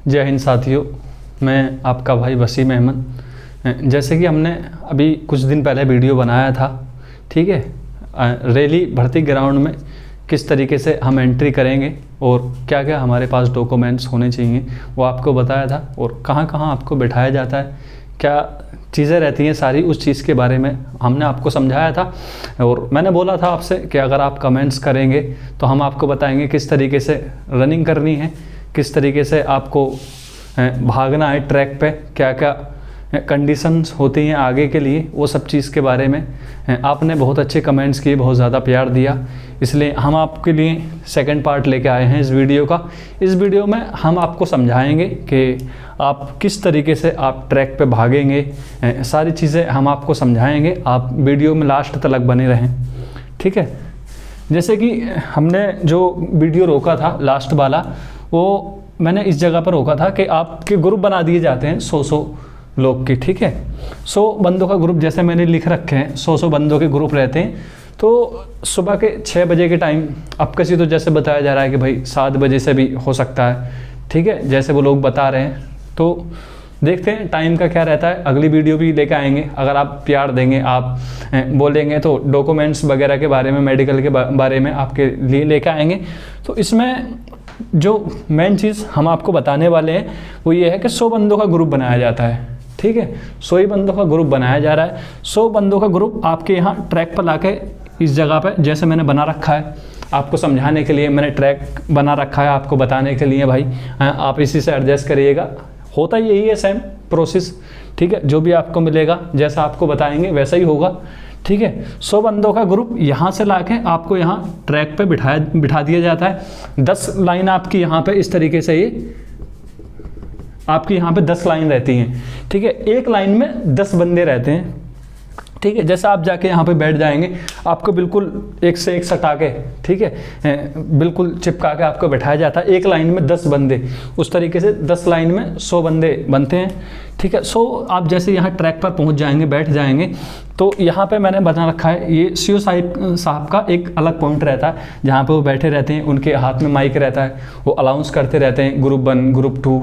जय हिंद साथियों, मैं आपका भाई वसीम अहमद। जैसे कि हमने अभी कुछ दिन पहले वीडियो बनाया था, ठीक है, रैली भर्ती ग्राउंड में किस तरीके से हम एंट्री करेंगे और क्या क्या हमारे पास डॉक्यूमेंट्स होने चाहिए वो आपको बताया था, और कहाँ कहाँ आपको बिठाया जाता है, क्या चीज़ें रहती हैं, सारी उस चीज़ के बारे में हमने आपको समझाया था। और मैंने बोला था आपसे कि अगर आप कमेंट्स करेंगे तो हम आपको बताएंगे किस तरीके से रनिंग करनी है, किस तरीके से आपको भागना है ट्रैक पे, क्या क्या कंडीशंस होती हैं आगे के लिए, वो सब चीज़ के बारे में आपने बहुत अच्छे कमेंट्स किए, बहुत ज़्यादा प्यार दिया, इसलिए हम आपके लिए सेकंड पार्ट लेके आए हैं इस वीडियो का। इस वीडियो में हम आपको समझाएंगे कि आप किस तरीके से आप ट्रैक पे भागेंगे, सारी चीज़ें हम आपको समझाएंगे। आप वीडियो में लास्ट तक बने रहें, ठीक है। जैसे कि हमने जो वीडियो रोका था लास्ट वाला, वो मैंने इस जगह पर रोका था कि आपके ग्रुप बना दिए जाते हैं 100 लोग की, ठीक है। 100 बंदों का ग्रुप जैसे मैंने लिख रखे हैं, 100 बंदों के ग्रुप रहते हैं। तो सुबह के 6 बजे के टाइम, अब किसी तो जैसे बताया जा रहा है कि भाई 7 बजे से भी हो सकता है, ठीक है, जैसे वो लोग बता रहे हैं। तो देखते हैं टाइम का क्या रहता है, अगली वीडियो भी लेकर आएंगे। अगर आप प्यार देंगे, आप बोलेंगे तो डॉक्यूमेंट्स वगैरह के बारे में, मेडिकल के बारे में आपके लिए लेकर आएंगे। तो इसमें जो मेन चीज़ हम आपको बताने वाले हैं वो ये है कि 100 बंदों का ग्रुप बनाया जाता है, ठीक है। 100 ही बंदों का ग्रुप बनाया जा रहा है। 100 बंदों का ग्रुप आपके यहाँ ट्रैक पर लाके इस जगह पे जैसे मैंने बना रखा है, आपको समझाने के लिए मैंने ट्रैक बना रखा है, आपको बताने के लिए भाई आप इसी से एडजस्ट करिएगा। होता यही है सेम प्रोसेस, ठीक है। जो भी आपको मिलेगा, जैसा आपको बताएंगे वैसा ही होगा, ठीक है। 100 बंदों का ग्रुप यहाँ से लाके आपको यहाँ ट्रैक पे बिठा दिया जाता है। 10 लाइन आपकी यहाँ पे इस तरीके से, ये आपकी यहाँ पे 10 लाइन रहती हैं, ठीक है। एक लाइन में 10 बंदे रहते हैं, ठीक है। जैसे आप जाके यहाँ पे बैठ जाएंगे, आपको बिल्कुल एक से एक सटा के, ठीक है, बिल्कुल चिपका के आपको बैठाया जाता है। एक लाइन में 10 बंदे, उस तरीके से 10 लाइन में 100 बंदे बनते हैं, ठीक है। 100 आप जैसे यहाँ ट्रैक पर पहुँच जाएंगे, बैठ जाएंगे, तो यहाँ पे मैंने बना रखा है, ये सीओ साहब का एक अलग पॉइंट रहता है जहाँ पे वो बैठे रहते हैं। उनके हाथ में माइक रहता है, वो अनाउंस करते रहते हैं ग्रुप 1, ग्रुप 2,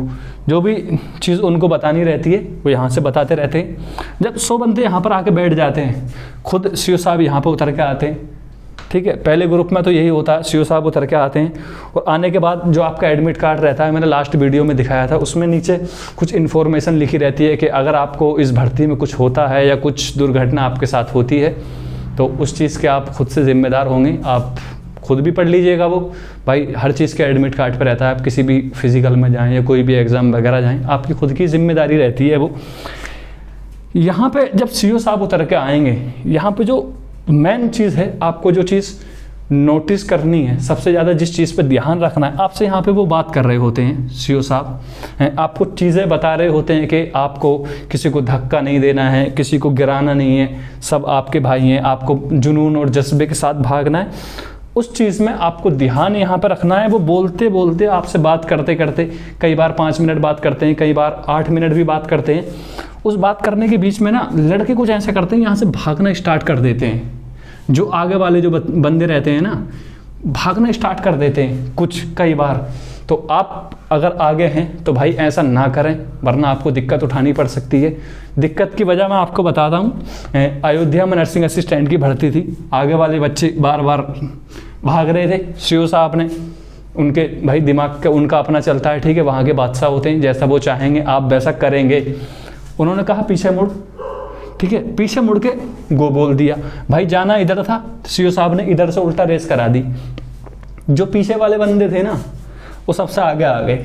जो भी चीज़ उनको बतानी रहती है वो यहाँ से बताते रहते हैं। जब 100 बंदे यहाँ पर आके बैठ जाते हैं, खुद सीओ साहब यहाँ पर उतर के आते हैं, ठीक है। पहले ग्रुप में तो यही होता है, सीओ साहब उतर के आते हैं, और आने के बाद जो आपका एडमिट कार्ड रहता है, मैंने लास्ट वीडियो में दिखाया था, उसमें नीचे कुछ इन्फॉर्मेशन लिखी रहती है कि अगर आपको इस भर्ती में कुछ होता है या कुछ दुर्घटना आपके साथ होती है तो उस चीज़ के आप खुद से जिम्मेदार होंगे। आप खुद भी पढ़ लीजिएगा, वो भाई हर चीज़ के एडमिट कार्ड पर रहता है। आप किसी भी फिजिकल में जाएँ या कोई भी एग्ज़ाम वगैरह जाएँ, आपकी खुद की जिम्मेदारी रहती है वो। यहाँ पर जब सीओ साहब उतर के आएंगे, यहाँ पर जो मेन चीज़ है, आपको जो चीज़ नोटिस करनी है, सबसे ज़्यादा जिस चीज़ पे ध्यान रखना है, आपसे यहाँ पे वो बात कर रहे होते हैं सीओ साहब, आपको चीज़ें बता रहे होते हैं कि आपको किसी को धक्का नहीं देना है, किसी को गिराना नहीं है, सब आपके भाई हैं, आपको जुनून और जज्बे के साथ भागना है। उस चीज़ में आपको ध्यान यहाँ पर रखना है। वो बोलते बोलते आपसे बात करते करते, कई बार 5 मिनट बात करते हैं, कई बार 8 मिनट भी बात करते हैं। उस बात करने के बीच में ना लड़के कुछ ऐसा करते हैं, यहाँ से भागना स्टार्ट कर देते हैं। जो आगे वाले जो बंदे रहते हैं ना, भागना स्टार्ट कर देते हैं कुछ, कई बार। तो आप अगर आगे हैं तो भाई ऐसा ना करें, वरना आपको दिक्कत उठानी पड़ सकती है। दिक्कत की वजह मैं आपको बताता हूँ। अयोध्या में नर्सिंग असिस्टेंट की भर्ती थी, आगे वाले बच्चे बार बार भाग रहे थे। सीओ साहब ने, उनके भाई दिमाग का उनका अपना चलता है, ठीक है, वहाँ के बादशाह होते हैं, जैसा वो चाहेंगे आप वैसा करेंगे। उन्होंने कहा पीछे मुड़, ठीक है, पीछे मुड़ के गो बोल दिया। भाई जाना इधर था, सीओ साहब ने इधर से उल्टा रेस करा दी। जो पीछे वाले बंदे थे ना, वो सबसे आगे आ गए,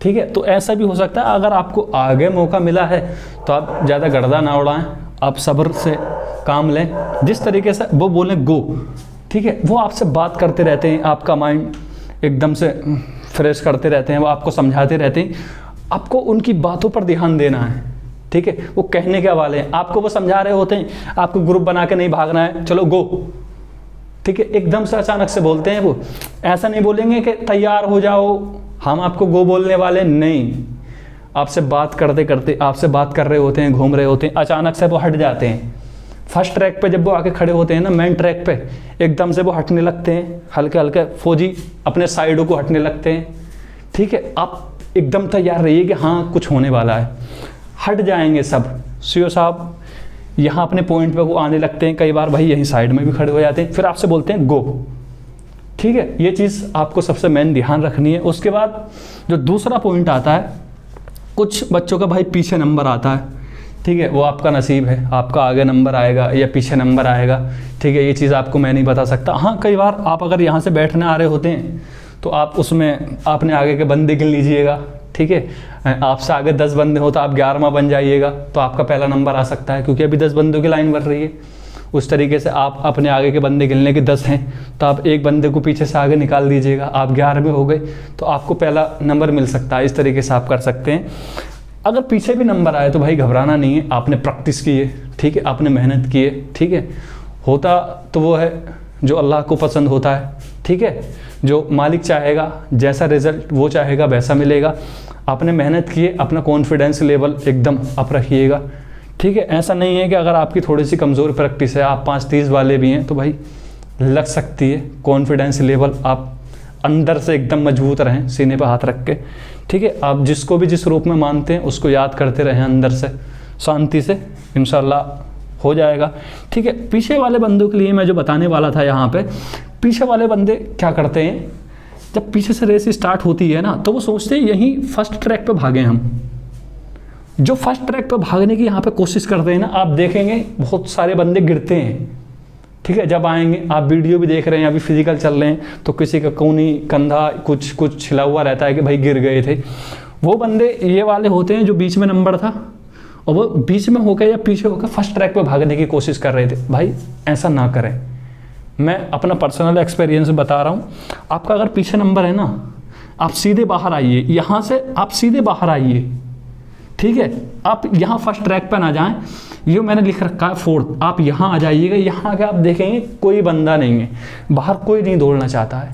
ठीक है। तो ऐसा भी हो सकता है, अगर आपको आगे मौका मिला है तो आप ज़्यादा गर्दा ना उड़ाएं, आप सब्र से काम लें। जिस तरीके से वो बोले गो, ठीक है, वो आपसे बात करते रहते हैं, आपका माइंड एकदम से फ्रेश करते रहते हैं, वो आपको समझाते रहते हैं। आपको उनकी बातों पर ध्यान देना है, ठीक है। वो कहने के वाले हैं, आपको वो समझा रहे होते हैं, आपको ग्रुप बना के नहीं भागना है, चलो गो, ठीक है। एकदम से अचानक से बोलते हैं, वो ऐसा नहीं बोलेंगे कि तैयार हो जाओ, हम आपको गो बोलने वाले नहीं। आपसे बात करते करते, आपसे बात कर रहे होते हैं, घूम रहे होते हैं, अचानक से वो हट जाते हैं। फर्स्ट ट्रैक पे जब वो आके खड़े होते हैं ना, मेन ट्रैक पे, एकदम से वो हटने लगते हैं, हल्के हल्के फौजी अपने साइडों को हटने लगते हैं, ठीक है। आप एकदम तैयार रहिए कि हाँ कुछ होने वाला है। हट जाएंगे सब, सीओ साहब यहाँ अपने पॉइंट पे वो आने लगते हैं, कई बार भाई यहीं साइड में भी खड़े हो जाते हैं, फिर आपसे बोलते हैं गो। ठीक है, ये चीज़ आपको सबसे मेन ध्यान रखनी है। उसके बाद जो दूसरा पॉइंट आता है, कुछ बच्चों का भाई पीछे नंबर आता है, ठीक है, वो आपका नसीब है, आपका आगे नंबर आएगा या पीछे नंबर आएगा, ठीक है, ये चीज़ आपको मैं नहीं बता सकता। हाँ, कई बार आप अगर यहाँ से बैठने आ रहे होते हैं तो आप उसमें आपने आगे के बंदे गिन लीजिएगा, ठीक है, आपसे आगे 10 बंदे हो तो आप 11वां बन जाइएगा, तो आपका पहला नंबर आ सकता है, क्योंकि अभी 10 बंदों की लाइन बन रही है। उस तरीके से आप अपने आगे के बंदे गिनने के 10 हैं तो आप एक बंदे को पीछे से आगे निकाल दीजिएगा, आप 11वें हो गए तो आपको पहला नंबर मिल सकता है। इस तरीके से आप कर सकते हैं। अगर पीछे भी नंबर आए तो भाई घबराना नहीं है, आपने प्रैक्टिस की है, ठीक है, आपने मेहनत की है, ठीक है, होता तो वो है जो अल्लाह को पसंद होता है, ठीक है, जो मालिक चाहेगा, जैसा रिजल्ट वो चाहेगा वैसा मिलेगा। आपने मेहनत की है, अपना कॉन्फिडेंस लेवल एकदम अप रखिएगा, ठीक है। ऐसा नहीं है कि अगर आपकी थोड़ी सी कमज़ोर प्रैक्टिस है, आप 5-30 वाले भी हैं तो भाई लग सकती है। कॉन्फिडेंस लेवल आप अंदर से एकदम मजबूत रहें, सीने पर हाथ रख के, ठीक है। आप जिसको भी जिस रूप में मानते हैं उसको याद करते रहें अंदर से, शांति से, इंशाल्लाह हो जाएगा, ठीक है। पीछे वाले बंदों के लिए मैं जो बताने वाला था यहाँ पे, पीछे वाले बंदे क्या करते हैं, जब पीछे से रेस स्टार्ट होती है ना तो वो सोचते हैं यहीं फर्स्ट ट्रैक पे भागें हम। जो फर्स्ट ट्रैक पे भागने की यहाँ पे कोशिश करते हैं ना, आप देखेंगे बहुत सारे बंदे गिरते हैं, ठीक है। जब आएंगे, आप वीडियो भी देख रहे हैं, अभी फिजिकल चल रहे हैं, तो किसी का कूनी कंधा कुछ छिला हुआ रहता है कि भाई गिर गए थे। वो बंदे ये वाले होते हैं जो बीच में नंबर था और वो बीच में होकर या पीछे होकर फर्स्ट ट्रैक पे भागने की कोशिश कर रहे थे। भाई ऐसा ना करें, मैं अपना पर्सनल एक्सपीरियंस बता रहा हूँ। आपका अगर पीछे नंबर है ना, आप सीधे बाहर आइए, यहाँ से आप सीधे बाहर आइए, ठीक है। आप यहाँ फर्स्ट ट्रैक पर ना जाएं, ये मैंने लिख रखा है 4th, आप यहाँ आ जाइएगा। यहाँ आके आप देखेंगे कोई बंदा नहीं है बाहर, कोई नहीं दौड़ना चाहता है,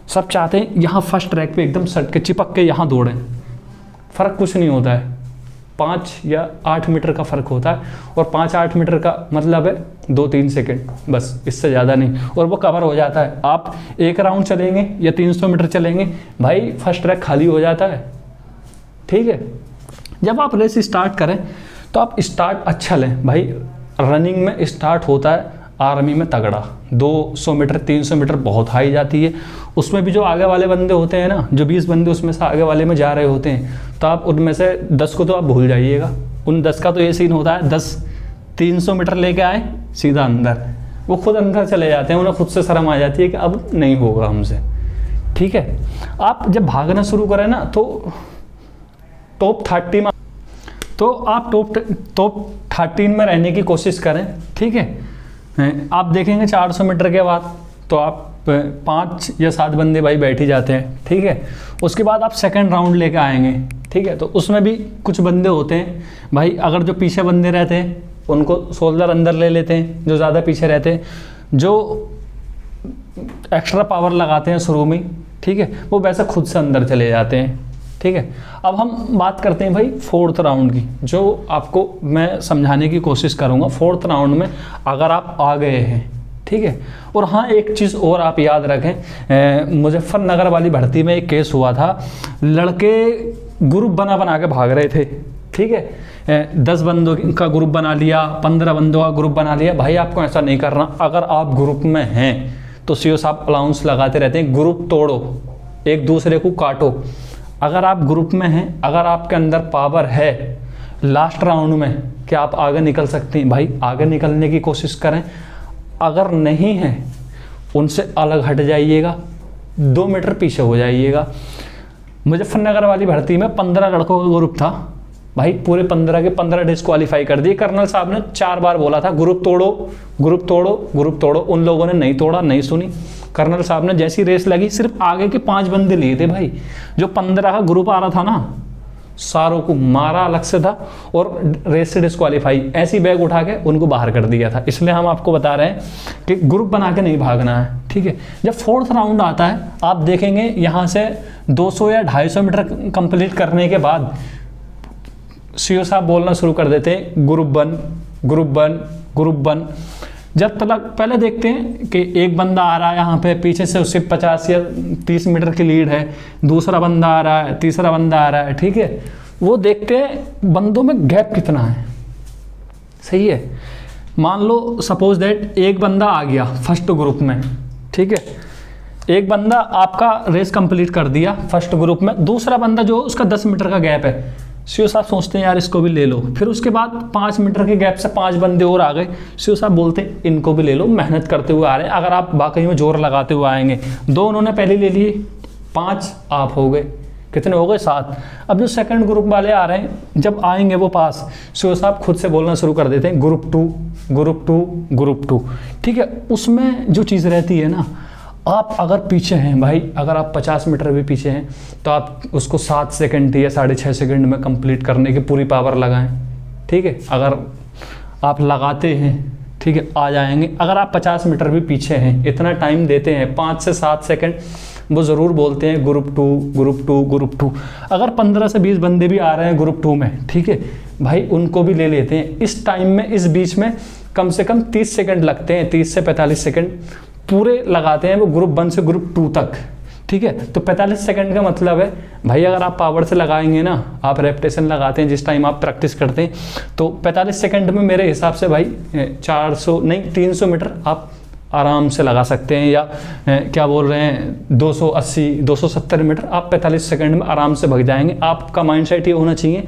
सब चाहते हैं यहाँ फर्स्ट ट्रैक पे एकदम सट के चिपक के यहाँ दौड़ें। फ़र्क कुछ नहीं होता है, 5 या 8 मीटर का फ़र्क होता है, और 5-8 मीटर का मतलब है 2-3 सेकेंड, बस, इससे ज़्यादा नहीं, और वो कवर हो जाता है। आप 1 राउंड चलेंगे या 300 मीटर चलेंगे, भाई फर्स्ट ट्रैक खाली हो जाता है, ठीक है। जब आप रेस स्टार्ट करें तो आप स्टार्ट अच्छा लें भाई। रनिंग में स्टार्ट होता है आर्मी में तगड़ा, 200 मीटर 300 मीटर बहुत हाई जाती है। उसमें भी जो आगे वाले बंदे होते हैं ना, जो 20 बंदे उसमें से आगे वाले में जा रहे होते हैं, तो आप उनमें से 10 को तो आप भूल जाइएगा। उन 10 का तो ये सीन होता है, 10 300 मीटर लेके आए सीधा अंदर, वो खुद अंदर चले जाते हैं, उन्हें खुद से शर्म आ जाती है कि अब नहीं होगा हमसे, ठीक है। आप जब भागना शुरू करें ना तो टॉप 30 में, तो आप टॉप 13 में रहने की कोशिश करें, ठीक है। आप देखेंगे 400 मीटर के बाद तो आप 5 या 7 बंदे भाई बैठ ही जाते हैं, ठीक है। उसके बाद आप सेकंड राउंड लेके आएंगे, ठीक है, तो उसमें भी कुछ बंदे होते हैं भाई, अगर जो पीछे बंदे रहते हैं उनको शोल्डर अंदर ले लेते हैं, जो ज़्यादा पीछे रहते हैं, जो एक्स्ट्रा पावर लगाते हैं शुरू में, ठीक है, वो वैसे खुद से अंदर चले जाते हैं, ठीक है। अब हम बात करते हैं भाई 4th राउंड की, जो आपको मैं समझाने की कोशिश करूंगा। 4th राउंड में अगर आप आ गए हैं, ठीक है। और हाँ, एक चीज़ और आप याद रखें, मुजफ्फरनगर वाली भर्ती में एक केस हुआ था, लड़के ग्रुप बना के भाग रहे थे, ठीक है। 10 बंदों का ग्रुप बना लिया, 15 बंदों का ग्रुप बना लिया। भाई आपको ऐसा नहीं करना। अगर आप ग्रुप में हैं तो सीओ साहब अलाउंस लगाते रहते हैं, ग्रुप तोड़ो, एक दूसरे को काटो। अगर आप ग्रुप में हैं, अगर आपके अंदर पावर है लास्ट राउंड में कि आप आगे निकल सकते हैं, भाई आगे निकलने की कोशिश करें। अगर नहीं है, उनसे अलग हट जाइएगा, 2 मीटर पीछे हो जाइएगा। मुजफ्फरनगर वाली भर्ती में 15 लड़कों का ग्रुप था भाई, पूरे 15 के 15 डिस्क्वालीफाई कर दिए। कर्नल साहब ने 4 बार बोला था ग्रुप तोड़ो, ग्रुप तोड़ो, ग्रुप तोड़ो। उन लोगों ने नहीं तोड़ा, नहीं सुनी। कर्नल साहब ने जैसी रेस लगी, सिर्फ आगे के 5 बंदे लिए थे भाई, जो 15 का ग्रुप आ रहा था ना, सारों को मारा अलग से था और रेस से डिस्क्वालीफाई, ऐसी बैग उठा के उनको बाहर कर दिया था। इसलिए हम आपको बता रहे हैं कि ग्रुप बना के नहीं भागना है, ठीक है। जब 4th राउंड आता है, आप देखेंगे यहाँ से 200 या 250 मीटर कंप्लीट करने के बाद सीओ साहब बोलना शुरू कर देते हैं, ग्रुप 1, ग्रुप 1, ग्रुप 1, जब तक पहले देखते हैं कि एक बंदा आ रहा है यहाँ पे, पीछे से उससे 50 या 30 मीटर की लीड है, दूसरा बंदा आ रहा है, तीसरा बंदा आ रहा है, ठीक है, वो देखते हैं बंदों में गैप कितना है, सही है। मान लो सपोज दैट एक बंदा आ गया फर्स्ट ग्रुप में, ठीक है, एक बंदा आपका रेस कंप्लीट कर दिया फर्स्ट ग्रुप में, दूसरा बंदा जो उसका 10 मीटर का गैप है, सीओ साहब सोचते हैं यार इसको भी ले लो, फिर उसके बाद 5 मीटर के गैप से 5 बंदे और आ गए, सीओ साहब बोलते हैं इनको भी ले लो, मेहनत करते हुए आ रहे हैं, अगर आप वाकई में जोर लगाते हुए आएंगे, 2 उन्होंने पहले ले लिए, 5 आप हो गए, कितने हो गए 7। अब जो सेकंड ग्रुप वाले आ रहे हैं जब आएंगे वो पास, सीओ साहब खुद से बोलना शुरू कर देते हैं ग्रुप 2 ग्रुप 2 ग्रुप 2, ठीक है। उसमें जो चीज़ रहती है ना, आप अगर पीछे हैं भाई, अगर आप 50 मीटर भी पीछे हैं तो आप उसको 7 सेकंड या 6.5 सेकंड में कंप्लीट करने की पूरी पावर लगाएं, ठीक है। अगर आप लगाते हैं, ठीक है, आ जाएंगे। अगर आप 50 मीटर भी पीछे हैं, इतना टाइम देते हैं 5 से 7 सेकंड, वो ज़रूर बोलते हैं ग्रुप 2 ग्रुप 2 ग्रुप 2। अगर 15 से 20 बंदे भी आ रहे हैं ग्रुप 2 में, ठीक है भाई, उनको भी ले लेते हैं। इस टाइम में, इस बीच में कम से कम 30 सेकंड लगते हैं, 30 से 45 सेकंड पूरे लगाते हैं वो ग्रुप 1 से ग्रुप 2 तक, ठीक है। तो 45 सेकंड का मतलब है भाई, अगर आप पावर से लगाएंगे ना, आप रेपिटेशन लगाते हैं जिस टाइम आप प्रैक्टिस करते हैं, तो 45 सेकंड में मेरे हिसाब से भाई 400 नहीं 300 मीटर आप आराम से लगा सकते हैं, या क्या बोल रहे हैं 280 270 मीटर आप 45 सेकंड में आराम से भग जाएंगे। आपका माइंड सेट ये होना चाहिए,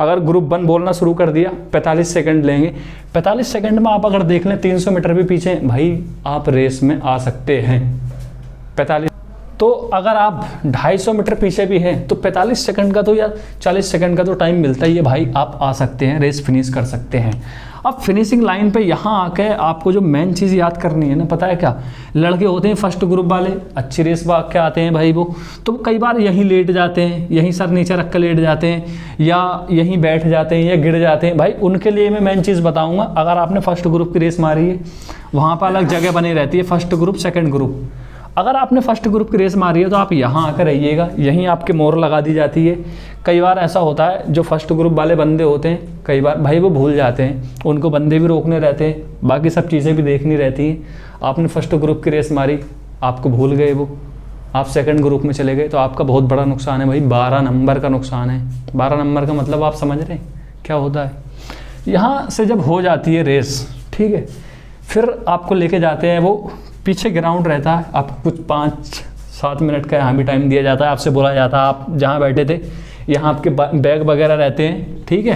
अगर ग्रुप 1 बोलना शुरू कर दिया 45 सेकंड लेंगे, 45 सेकंड में आप अगर देख लें 300 मीटर भी पीछे भाई, आप रेस में आ सकते हैं 45। तो अगर आप 250 मीटर पीछे भी हैं तो 45 सेकंड का तो या 40 सेकंड का तो टाइम मिलता ही है भाई, आप आ सकते हैं, रेस फिनिश कर सकते हैं। अब फिनिशिंग लाइन पे यहाँ आके आपको जो मेन चीज़ याद करनी है ना, पता है क्या, लड़के होते हैं फर्स्ट ग्रुप वाले, अच्छी रेस भाग के आते हैं भाई, वो तो कई बार यहीं लेट जाते हैं, यहीं सर नीचे रख कर लेट जाते हैं, या यहीं बैठ जाते हैं, या गिर जाते हैं भाई। उनके लिए मैं मेन चीज़ बताऊँगा, अगर आपने फर्स्ट ग्रुप की रेस मारी है, वहाँ पर अलग जगह बनी रहती है, फर्स्ट ग्रुप सेकेंड ग्रुप। अगर आपने फर्स्ट ग्रुप की रेस मारी है तो आप यहाँ आकर रहिएगा, यहीं आपके मोहर लगा दी जाती है। कई बार ऐसा होता है जो फर्स्ट ग्रुप वाले बंदे होते हैं, कई बार भाई वो भूल जाते हैं, उनको बंदे भी रोकने रहते हैं, बाकी सब चीज़ें भी देखनी रहती हैं। आपने फर्स्ट ग्रुप की रेस मारी, आपको भूल गए वो, आप सेकंड ग्रुप में चले गए, तो आपका बहुत बड़ा नुकसान है भाई, 12 नंबर का नुकसान है। 12 नंबर का मतलब आप समझ रहे हैं क्या होता है। यहाँ से जब हो जाती है रेस, ठीक है, फिर आपको लेके जाते हैं, वो पीछे ग्राउंड रहता है, आपको कुछ 5-7 मिनट का यहाँ भी टाइम दिया जाता है, आपसे बोला जाता है आप जहाँ बैठे थे यहाँ आपके बैग वगैरह रहते हैं, ठीक है,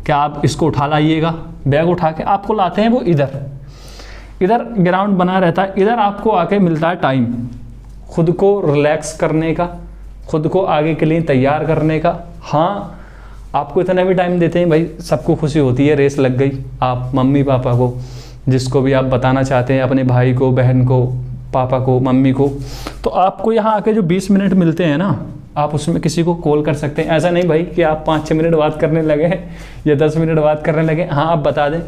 क्या आप इसको उठा लाइएगा। बैग उठा के आपको लाते हैं वो इधर ग्राउंड बना रहता है, इधर आपको आके मिलता है टाइम खुद को रिलैक्स करने का, खुद को आगे के लिए तैयार करने का। हाँ, आपको इतना भी टाइम देते हैं भाई, सबको खुशी होती है रेस लग गई, आप मम्मी पापा को, जिसको भी आप बताना चाहते हैं, अपने भाई को, बहन को, पापा को, मम्मी को, तो आपको यहाँ आके जो 20 मिनट मिलते हैं ना, आप उसमें किसी को कॉल कर सकते हैं। ऐसा नहीं भाई कि आप 5-6 मिनट बात करने लगे या 10 मिनट बात करने लगे, हाँ आप बता दें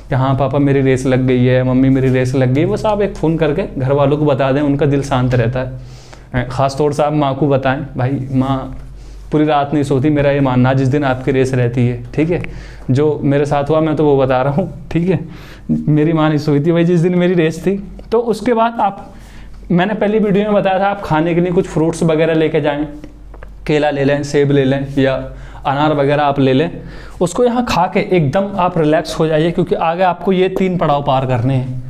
कि हाँ पापा मेरी रेस लग गई है, मम्मी मेरी रेस लग गई, बस आप एक फ़ोन करके घर वालों को बता दें, उनका दिल शांत रहता है। ख़ास तौर से आप माँ को बताएं, भाई माँ पूरी रात नहीं सोती, मेरा ये मानना जिस दिन आपकी रेस रहती है, ठीक है, जो मेरे साथ हुआ मैं तो वो बता रहा हूँ, ठीक है, मेरी माँ नहीं सोई थी भाई जिस दिन मेरी रेस थी। तो उसके बाद आप, मैंने पहली वीडियो में बताया था, आप खाने के लिए कुछ फ्रूट्स वगैरह लेके जाएं, केला ले लें, सेब ले लें, या अनार वगैरह आप ले लें, उसको यहाँ खा के एकदम आप रिलैक्स हो जाइए, क्योंकि आगे आपको ये 3 पड़ाव पार करने हैं।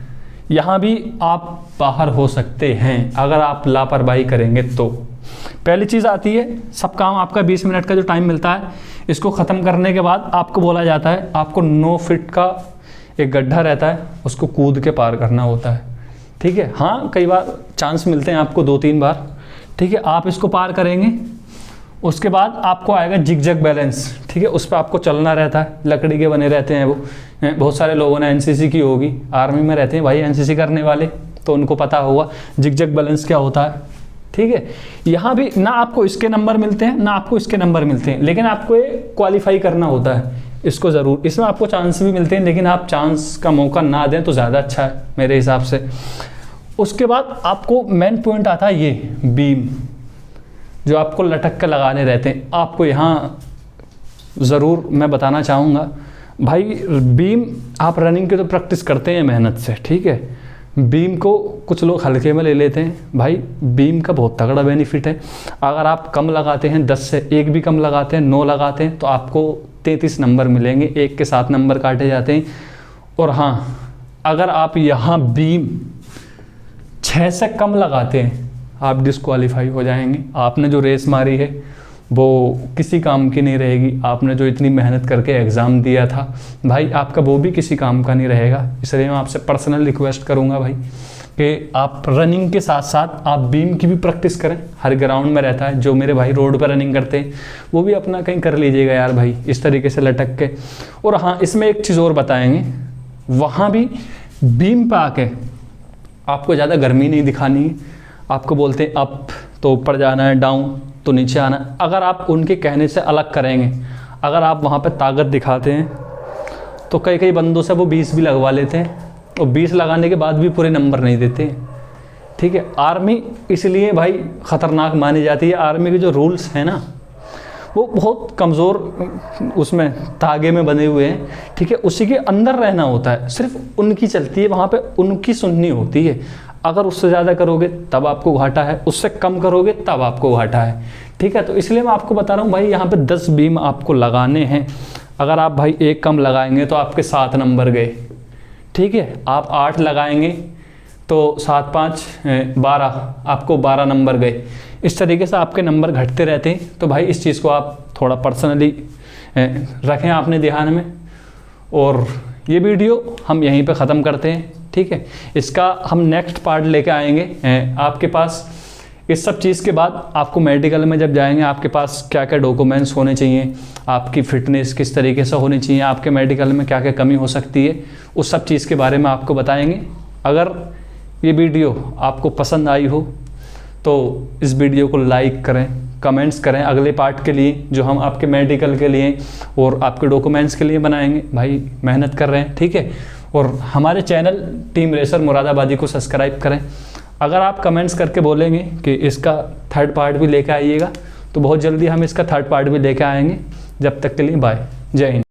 यहाँ भी आप बाहर हो सकते हैं अगर आप लापरवाही करेंगे तो। पहली चीज़ आती है, सब काम आपका 20 मिनट का जो टाइम मिलता है, इसको ख़त्म करने के बाद आपको बोला जाता है, आपको 9 फीट का एक गड्ढा रहता है, उसको कूद के पार करना होता है, ठीक है। हाँ, कई बार चांस मिलते हैं आपको 2-3 बार, ठीक है, आप इसको पार करेंगे। उसके बाद आपको आएगा जिग-जैग बैलेंस, ठीक है, उस पर आपको चलना रहता है, लकड़ी के बने रहते हैं वो। बहुत सारे लोगों ने एनसीसी की होगी, आर्मी में रहते हैं भाई एनसीसी करने वाले, तो उनको पता होगा जिग-जैग बैलेंस क्या होता है, ठीक है। यहाँ भी ना आपको इसके नंबर मिलते हैं ना आपको इसके नंबर मिलते हैं, लेकिन आपको ये क्वालिफाई करना होता है, इसको ज़रूर, इसमें आपको चांस भी मिलते हैं, लेकिन आप चांस का मौका ना दें तो ज़्यादा अच्छा है मेरे हिसाब से। उसके बाद आपको मेन पॉइंट आता है ये बीम, जो आपको लटक कर लगाने रहते हैं। आपको यहाँ ज़रूर मैं बताना चाहूँगा, भाई बीम आप रनिंग की तो प्रैक्टिस करते हैं मेहनत से, ठीक है। बीम को कुछ लोग हल्के में ले लेते हैं, भाई बीम का बहुत तगड़ा बेनिफिट है। अगर आप कम लगाते हैं, 10 से 1 भी कम लगाते हैं, 9 लगाते हैं, तो आपको 33 नंबर मिलेंगे, 1 के 7 नंबर काटे जाते हैं। और हाँ, अगर आप यहाँ बीम 6 से कम लगाते हैं, आप डिस्क्वालीफाई हो जाएंगे। आपने जो रेस मारी है वो किसी काम की नहीं रहेगी। आपने जो इतनी मेहनत करके एग्ज़ाम दिया था भाई, आपका वो भी किसी काम का नहीं रहेगा। इसलिए मैं आपसे पर्सनल रिक्वेस्ट करूँगा भाई कि आप रनिंग के साथ साथ आप बीम की भी प्रैक्टिस करें। हर ग्राउंड में रहता है, जो मेरे भाई रोड पर रनिंग करते हैं वो भी अपना कहीं कर लीजिएगा यार भाई, इस तरीके से लटक के। और हाँ, इसमें एक चीज़ और बताएंगे, वहाँ भी बीम पे आके आपको ज़्यादा गर्मी नहीं दिखानी है। आपको बोलते हैं अप तो ऊपर जाना है, डाउन तो नीचे आना है। अगर आप उनके कहने से अलग करेंगे, अगर आप वहाँ पे ताकत दिखाते हैं, तो कई कई बंदों से वो 20 भी लगवा लेते हैं, और 20 लगाने के बाद भी पूरे नंबर नहीं देते हैं, ठीक है। आर्मी इसलिए भाई ख़तरनाक मानी जाती है। आर्मी के जो रूल्स हैं ना, वो बहुत कमज़ोर उसमें धागे में बने हुए हैं, ठीक है। उसी के अंदर रहना होता है, सिर्फ उनकी चलती है, वहाँ पे उनकी सुननी होती है। अगर उससे ज़्यादा करोगे तब आपको घाटा है, उससे कम करोगे तब आपको घाटा है, ठीक है। तो इसलिए मैं आपको बता रहा हूँ भाई, यहाँ पे 10 बीम आपको लगाने हैं। अगर आप भाई 1 कम लगाएंगे तो आपके 7 नंबर गए, ठीक है। आप 8 लगाएंगे तो 7 5 12, आपको 12 नंबर गए। इस तरीके से आपके नंबर घटते रहते हैं। तो भाई इस चीज़ को आप थोड़ा पर्सनली रखें आपने ध्यान में। और ये वीडियो हम यहीं पे ख़त्म करते हैं, ठीक है। इसका हम नेक्स्ट पार्ट लेके आएंगे आपके पास। इस सब चीज़ के बाद आपको मेडिकल में जब जाएंगे, आपके पास क्या क्या डॉक्यूमेंट्स होने चाहिए, आपकी फ़िटनेस किस तरीके से होनी चाहिए, आपके मेडिकल में क्या क्या कमी हो सकती है, उस सब चीज़ के बारे में आपको बताएंगे। अगर ये वीडियो आपको पसंद आई हो तो इस वीडियो को लाइक करें, कमेंट्स करें अगले पार्ट के लिए, जो हम आपके मेडिकल के लिए और आपके डॉक्यूमेंट्स के लिए बनाएंगे। भाई मेहनत कर रहे हैं, ठीक है। और हमारे चैनल टीम रेसर मुरादाबादी को सब्सक्राइब करें। अगर आप कमेंट्स करके बोलेंगे कि इसका 3rd पार्ट भी लेकर आइएगा, तो बहुत जल्दी हम इसका 3rd पार्ट भी लेकर आएंगे। जब तक के लिए बाय, जय हिंद।